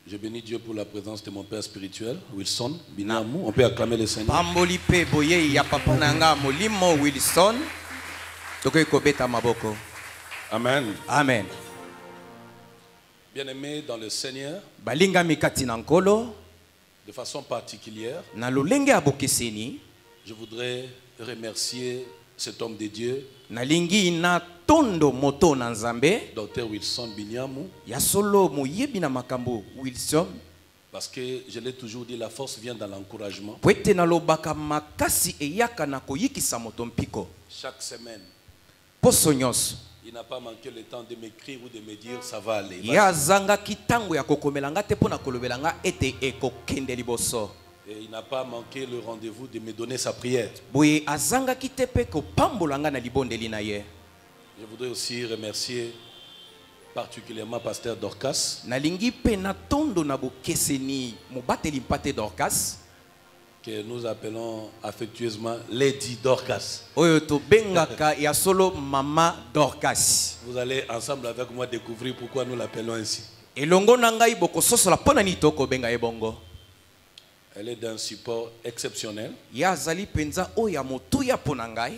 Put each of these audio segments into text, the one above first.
Je bénis Dieu pour la présence de mon père spirituel, Wilson Binamou. On peut acclamer le Seigneur. Pambolipe boye ya papa nanga molimo Wilson. Toko kobeta maboko. Amen. Amen. Bien-aimés dans le Seigneur, balinga mikati na nkolo, de façon particulière, na lolenge abokeseni, je voudrais remercier cet homme de Dieu, nalingi na tondo moto na nzambe, Dr Wilson Binamou, ya solo moyebi na makambo Wilson, parce que je l'ai toujours dit, la force vient dans l'encouragement. Pwete na lobaka makasi eyaka na koyikisa moto mpiko. Chaque semaine, poso nyonso, il n'a pas manqué le temps de m'écrire ou de me dire ça va aller. Ya zanga kitango ya kokomelanga te pona kolobelanga ete ekokende liboso. Et il n'a pas manqué le rendez-vous de me donner sa prière. Boye azanga kitepe ko pambolanga na libondeli na ye. Je voudrais aussi remercier particulièrement Pasteur Dorcas, nalingi pe na tondo na bokeseni mobateli mpate Dorcas, que nous appelons affectueusement Lady Dorcas. Oyo to bengaka ya solo Mama Dorcas. Vous allez ensemble avec moi découvrir pourquoi nous l'appelons ainsi. Elongo na ngai bokososola pona ni toko benga ebongo. Elle est d'un support exceptionnel. Ya zali penza oya motuya pona ngai.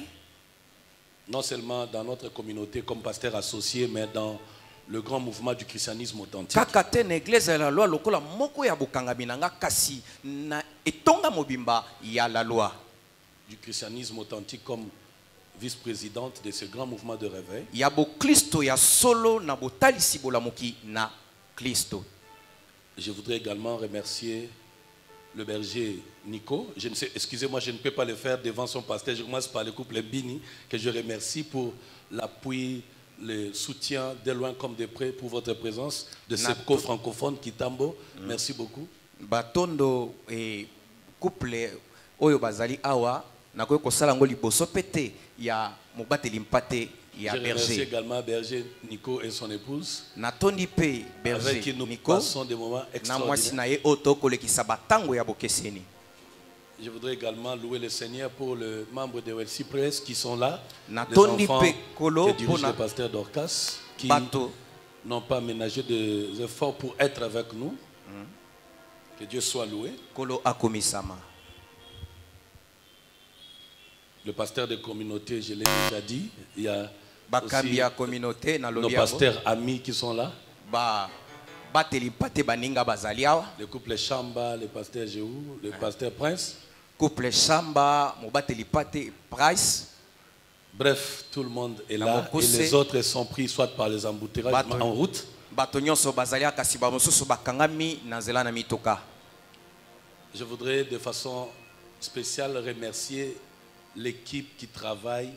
Non seulement dans notre communauté comme pasteur associé, mais dans le grand mouvement du christianisme authentique. Kakate na église la loi lokola moko ya bokanga binanga kasi na etonga mobimba ya la loi. Du christianisme authentique comme vice-présidente de ce grand mouvement de réveil. Ya bo Kristo ya solo na botalisi bolamuki na Kristo. Je voudrais également remercier le berger Nico. Je ne sais, excusez-moi, je ne peux pas le faire devant son pasteur. Je commence par le couple Bini, que je remercie pour l'appui, le soutien de loin comme de près pour votre présence de ce co-francophone Kitambo. Merci beaucoup. Batondo et couple oyo bazali awa na ko kosala ngo liboso pete ya mobateli mpate ya berger. Je remercie également berger Nico et son épouse. Natondi pe berger avec qui nous Nico passons des moments extraordinaires. Je voudrais également louer le Seigneur pour le membre de Welsi Press qui sont là, les enfants que dirige le pasteur Dorcas, qui n'ont pas ménagé des efforts pour être avec nous. Que Dieu soit loué. Le pasteur de communauté, je l'ai déjà dit, il y a aussi nos pasteurs amis qui sont là. Le couple Chamba, le pasteur Jéhou, le pasteur Prince. Couple Chamba, mobateli pate Price. Bref, tout le monde est là et les autres sont pris soit par les embouteillages en route. Je voudrais de façon spéciale remercier l'équipe qui travaille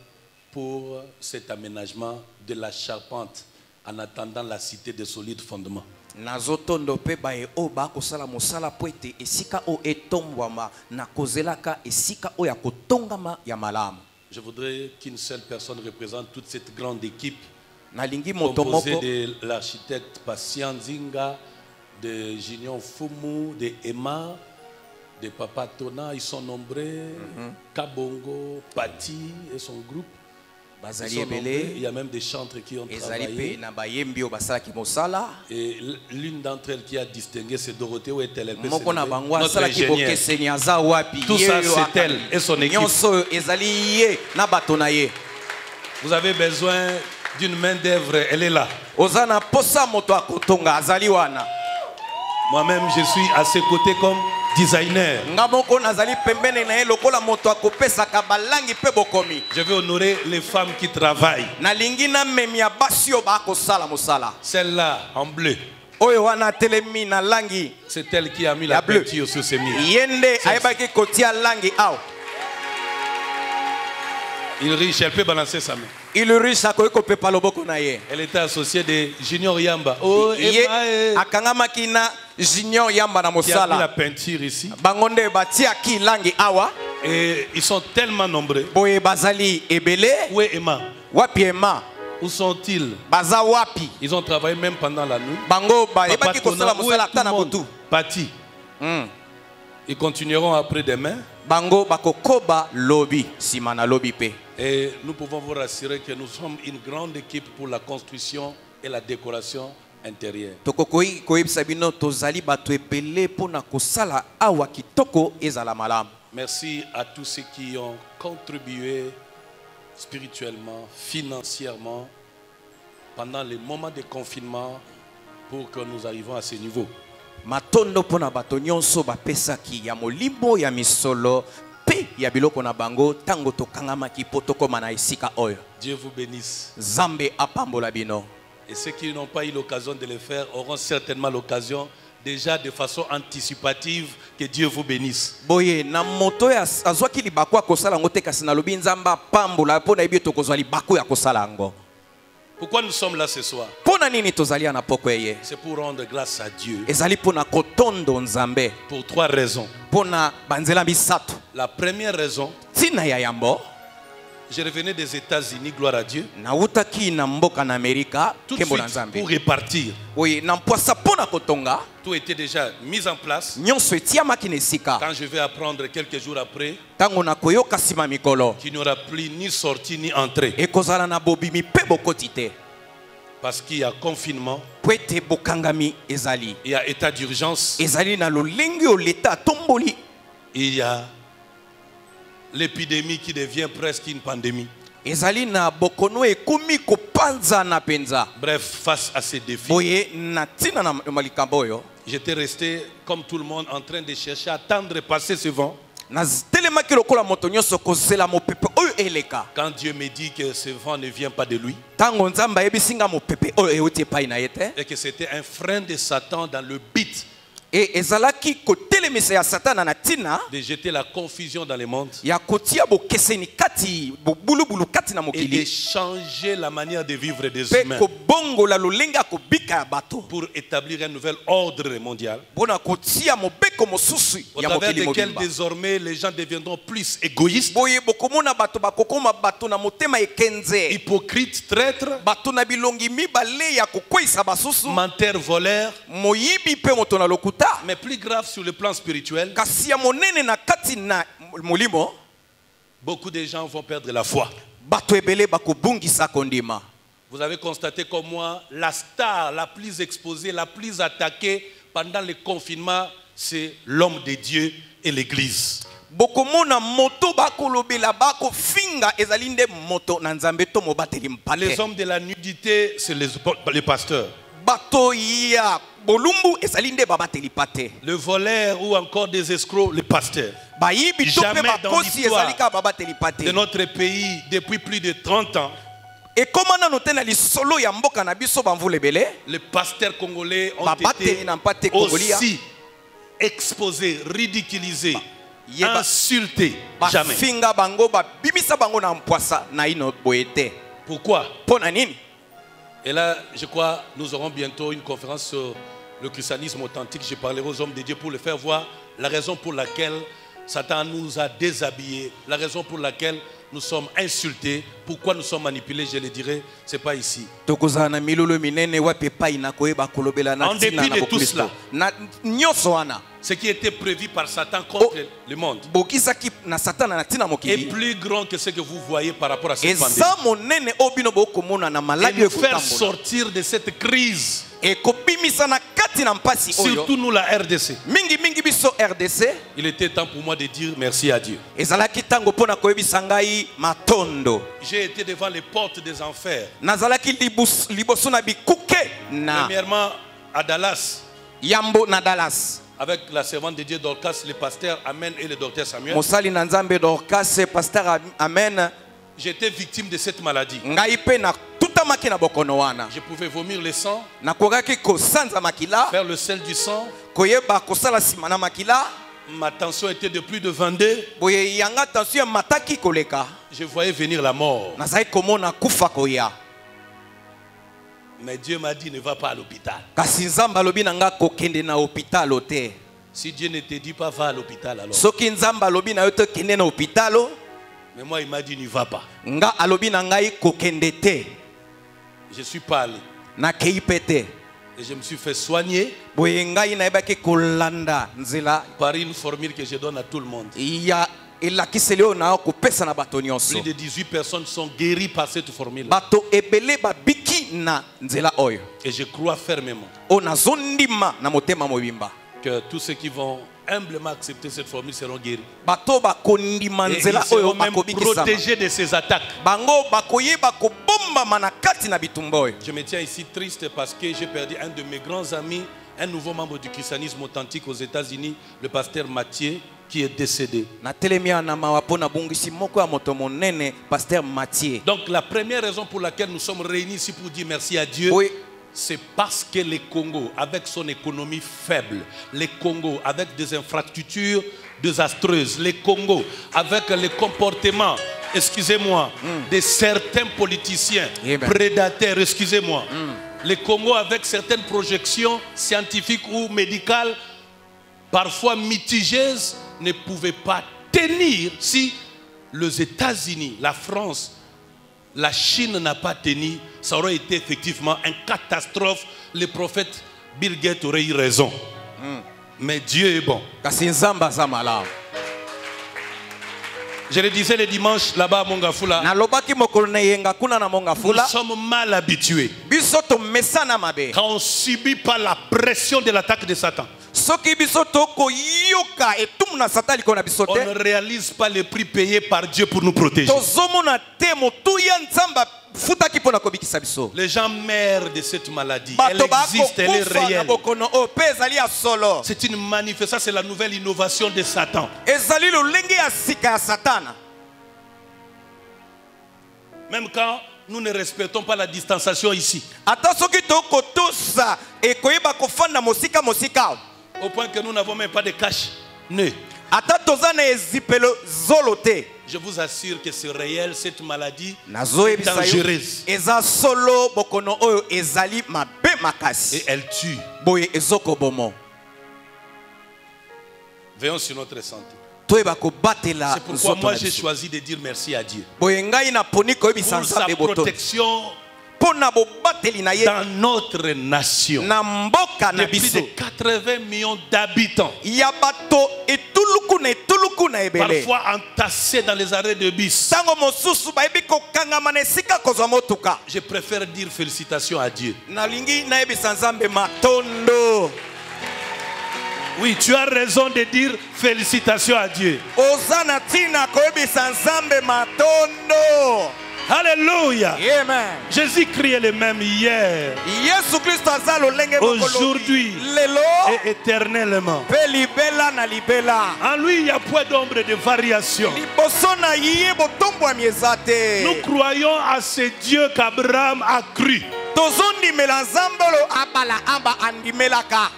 pour cet aménagement de la charpente en attendant la cité de solides fondements. Nazotondo pe bae o ba kosala mosala poete esika o etombwama na kozelaka esika o ya kotongama ya malamu. Je voudrais qu'une seule personne représente toute cette grande équipe composée de l'architecte Patient Zinga, de Junior Fumu, de Emma, de Papa Tona, ils sont nombreux, Kabongo, Pati et son groupe. Il y a même des chantres qui ont travaillé. Et l'une d'entre elles qui a distingué, c'est Dorothée, où est-elle? Notre ingénieure. Tout ça, c'est elle et son équipe. Vous avez besoin d'une main d'œuvre, elle est là. Moi-même, je suis à ses côtés comme designer. Je veux honorer les femmes qui travaillent. Celle-là en bleu, c'est elle qui a mis la peinture sur ses murs. Il est riche, elle peut balancer sa main. Il est riche, elle était associée de Junior Yamba. Oh, Junior Yamba na qui a mis la peinture ici. Et ils sont tellement nombreux. Où est Emma? Où sont-ils? Ils ont travaillé même pendant la nuit. Pati. Ils continueront après-demain. Et nous pouvons vous rassurer que nous sommes une grande équipe pour la construction et la décoration intérieure. Tokokoi koyebisa bino tozali bato ebele pona kosala awa kitoko ezala malamu. Merci à tous ceux qui ont contribué spirituellement, financièrement, pendant les moments de confinement pour que nous arrivions à ce niveau. Matondo pona bato nyonso bapesaki ya molimbo ya misolo pe ya biloko na bango tango tokangamaki po tokoma na esika oyo. Dieu vous bénisse. Zambe apambola bino. Et ceux qui n'ont pas eu l'occasion de le faire auront certainement l'occasion déjà de façon anticipative. Que Dieu vous bénisse. Boye na moto ya azwaki libako akosala ngo te kasi na lobi nzamba apambola pona yebi tokozwa libako ya kosala ngo. Pourquoi nous sommes là ce soir? C'est pour rendre grâce à Dieu. Pour 3 raisons. La première raison, je revenais des États-Unis, gloire à Dieu. Tout de suite pour repartir. Tout était déjà mis en place. Quand je vais apprendre quelques jours après qu'il n'y aura plus ni sortie ni entrée. Parce qu'il y a confinement, il y a état d'urgence, il y a l'épidémie qui devient presque une pandémie. Bref, face à ces défis, j'étais resté comme tout le monde en train de chercher à attendre passer ce vent. Quand Dieu me dit que ce vent ne vient pas de lui et que c'était un frein de Satan dans le but de jeter la confusion dans le monde et de changer la manière de vivre des humains pour établir un nouvel ordre mondial au travers lequel désormais les gens deviendront plus égoïstes, hypocrites, traîtres, menteurs, voleurs. Mais plus grave sur le plan spirituel, beaucoup de gens vont perdre la foi. Vous avez constaté comme moi, la star la plus exposée, la plus attaquée pendant le confinement, c'est l'homme de Dieu et l'église. Les hommes de la nudité, c'est les pasteurs. Le voleur ou encore des escrocs, le pasteur. Jamais dans l'histoire de notre pays, depuis plus de 30 ans, les pasteurs congolais ont été aussi exposés, ridiculisés, insultés. Jamais. Pourquoi? Et là, je crois, nous aurons bientôt une conférence sur le christianisme authentique. Je parlerai aux hommes de Dieu pour le faire voir la raison pour laquelle Satan nous a déshabillés, la raison pour laquelle nous sommes insultés, pourquoi nous sommes manipulés, je le dirai, ce n'est pas ici. En dépit de tout cela, ce qui était prévu par Satan contre le monde est plus grand que ce que vous voyez par rapport à cette pandémie. Et nous faire sortir de cette crise, surtout nous la RDC. Il était temps pour moi de dire merci à Dieu. J'ai été devant les portes des enfers. Premièrement à Dallas, avec la servante de Dieu Dorcas, le pasteur Amen et le docteur Samuel. J'étais victime de cette maladie. Je pouvais vomir le sang, faire le sel du sang. Ma tension était de plus de 22. Je voyais venir la mort. Mais Dieu m'a dit ne va pas à l'hôpital. Si Dieu ne te dit pas va à l'hôpital alors. Mais moi il m'a dit n'y va pas. Je suis pas allé. Et je me suis fait soigner par une formule que je donne à tout le monde. Plus de 18 personnes sont guéries par cette formule. na nzela oyo. Et je crois fermement O nazondima na motema mobimba. que tous ceux qui vont humblement accepter cette formule seront guéris. Bato bakondima Et nzela ils seront oyo même bakobikisama. protégés de ces attaques. Bango bakoyeba kobomba manakati na bitumba oyo. Je me tiens ici triste parce que j'ai perdu un de mes grands amis, un nouveau membre du christianisme authentique aux États-Unis, le pasteur Mathieu, qui est décédé. Na telemia na mawapona bungisi moko ya moto monene pasteur Mathieu. Donc la première raison pour laquelle nous sommes réunis ici pour dire merci à Dieu, Oui. c'est parce que le Congo, avec son économie faible, le Congo, avec des infrastructures désastreuses, le Congo, avec les comportements, excusez-moi, de certains politiciens, prédateurs, excusez-moi, le Congo, avec certaines projections scientifiques ou médicales, parfois mitigeuses, ne pouvait pas tenir si les États-Unis, la France, la Chine n'a pas tenu, ça aurait été effectivement une catastrophe. Le prophète Bill Gates aurait eu raison. Mais Dieu est bon. Je le disais le dimanche là-bas à Mongafula. Nous sommes mal habitués quand on ne subit pas la pression de l'attaque de Satan. On ne réalise pas le prix payé par Dieu pour nous protéger. Les gens meurent de cette maladie. Elle existe, elle est réelle. C'est une manifestation, c'est la nouvelle innovation de Satan. Même quand nous ne respectons pas la distanciation ici. Au point que nous n'avons même pas de cache-nez. Je vous assure que c'est réel, cette maladie est dangereuse. Et elle tue. Veillons sur notre santé. C'est pourquoi moi j'ai choisi de dire merci à Dieu pour sa protection dans notre nation de plus de 80 millions d'habitants, parfois entassés dans les arrêts de bus. Je préfère dire félicitations à Dieu. Oui, tu as raison de dire félicitations à Dieu. Alléluia. Jésus criait le même hier, aujourd'hui et éternellement. En lui, il n'y a point d'ombre de variation. Nous croyons à ce Dieu qu'Abraham a cru.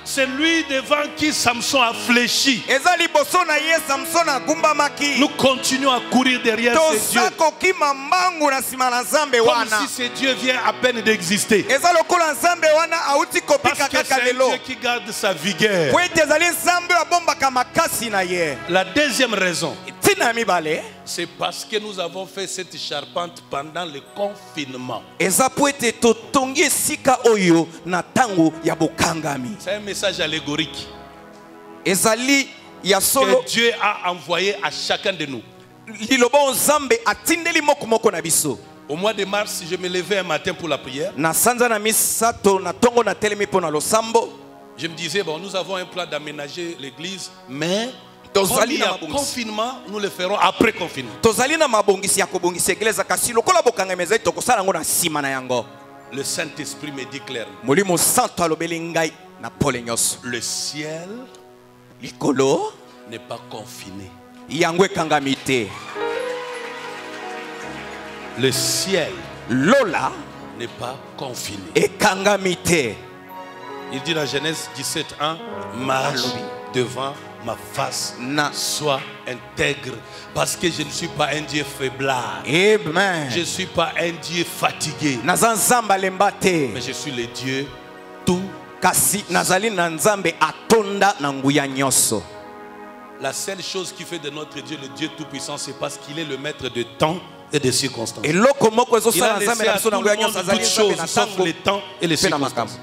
C'est lui devant qui Samson a fléchi. Nous continuons à courir derrière ce Dieu comme si ce Dieu vient à peine d'exister. Parce que c'est un Dieu qui garde sa vigueur. La deuxième raison, c'est parce que nous avons fait cette charpente pendant le confinement. C'est un message allégorique que Dieu a envoyé à chacun de nous. Au mois de mars, je me levais un matin pour la prière. Je me disais, bon, nous avons un plan d'aménager l'église, mais comme il y a confinement, nous le ferons après confinement. Le Saint-Esprit me dit clairement, le ciel n'est pas confiné. Le ciel n'est pas confiné. Il dit dans Genèse 17:1, marche devant ma face, sois intègre, parce que je ne suis pas un Dieu faiblard. Amen. Je ne suis pas un Dieu fatigué, mais je suis le Dieu tout. La seule chose qui fait de notre Dieu le Dieu tout-puissant, c'est parce qu'il est le maître de temps et des circonstances. Il a laissé à tout le monde toutes choses, sauf le temps et les circonstances.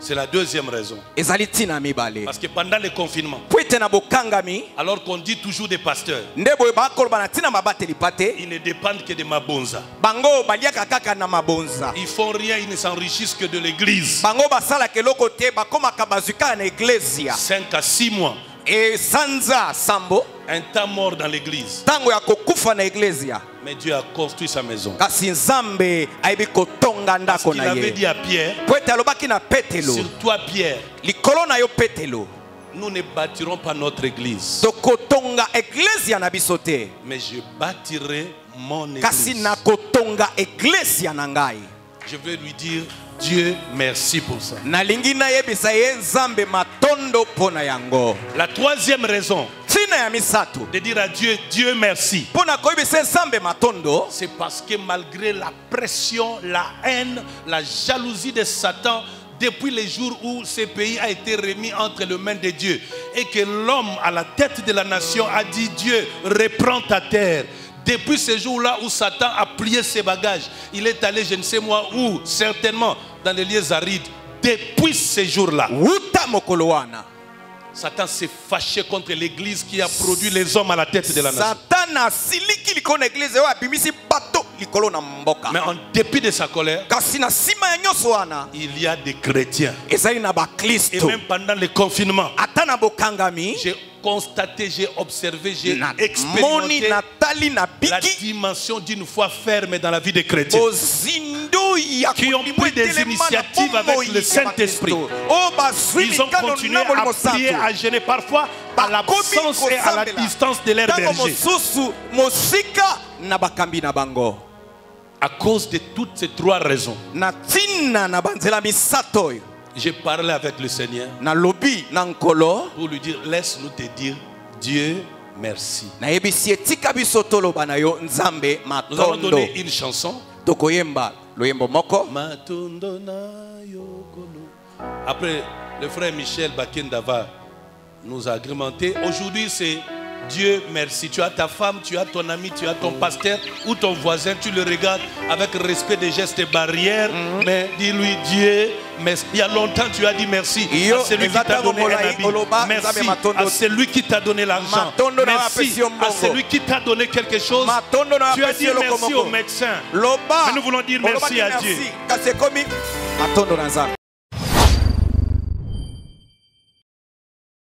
C'est la deuxième raison. ezali tina mibale Parce que pendant le confinement, po ete na bokangami alors qu'on dit toujours des pasteurs, nde boye bakoloba na tina mabateli pate ils ne dépendent que de mabonza. bango baliaka kaka na mabonza Ils font rien, ils ne s'enrichissent que de l'église. bango basalaka eloko te bakomaka bazwi kaka na eglesia 5 à 6 mois, e sanza sambo un temps mort dans l'église. ntango ya kokufa na eglesia Mais Dieu a construit sa maison. kasi nzambe ayebi kotonga Parce ndako qu'il na avait ye dit à Pierre, po ete alobaki na petelo sur toi Pierre, likolo na yo petelo nous ne bâtirons pas notre église, tokotonga eglesia na biso te mais je bâtirai mon kasi église. nakotonga eglesia na ngai Je vais lui dire, Dieu, merci pour ça. nalingi nayebisa ye nzambe matondo mpo na yango La troisième raison ntina ya misato de dire à Dieu, Dieu merci, mpo na koyebisa nzambe matondo c'est parce que malgré la pression, la haine, la jalousie de Satan, depuis les jours où ce pays a été remis entre les mains de Dieu et que l'homme à la tête de la nation a dit, Dieu, reprends ta terre. Depuis ce jour-là où Satan a plié ses bagages, il est allé je ne sais moi où, certainement dans les lieux arides. Depuis ce jour-là, wuta mokolo wana Satan s'est fâché contre l'église qui a produit les hommes à la tête de la nation. satana asiliki likolo na eglize oyo abimisi bato likolo na mboka Mais en dépit de sa colère, kasi na nsima ya nyonso wana il y a des chrétiens. ezali na Et baklisto même pendant le confinement, ata na bokangami j'ai constaté, j'ai observé, j'ai moni expérimenté natali na la biki dimension d'une foi ferme dans la vie des chrétiens. bozindo ya Qui ont pris des initiatives avec le Saint-Esprit. Ils ont continué à prier, à gêner parfois à l'absence et à la distance de leur ntango berger. mosusu mosika na bakambi na bango À cause de toutes ces trois raisons, na ntina na banzela misato oyo j'ai parlé avec le Seigneur na lobi na nkolo pour lui dire, laisse-nous te dire, Dieu merci. nayebisi etika biso toloba na yo nzambe Nous allons matondo donner une chanson. tokoyemba loyembo moko Matondo na yokolo. Après, le frère Michel Bakenda va nous agrémenter. Aujourd'hui, c'est Dieu merci. Tu as ta femme, tu as ton ami, tu as ton pasteur ou ton voisin. Tu le regardes avec respect des gestes et barrières. Mais dis-lui Dieu merci. Il y a longtemps, tu as dit merci à celui qui t'a donné un habit. Merci à celui qui t'a donné l'argent. Merci à celui qui t'a donné quelque chose. Tu as dit merci au médecin. Mais nous voulons dire merci à Dieu. kasi ekomi matondo na nzambe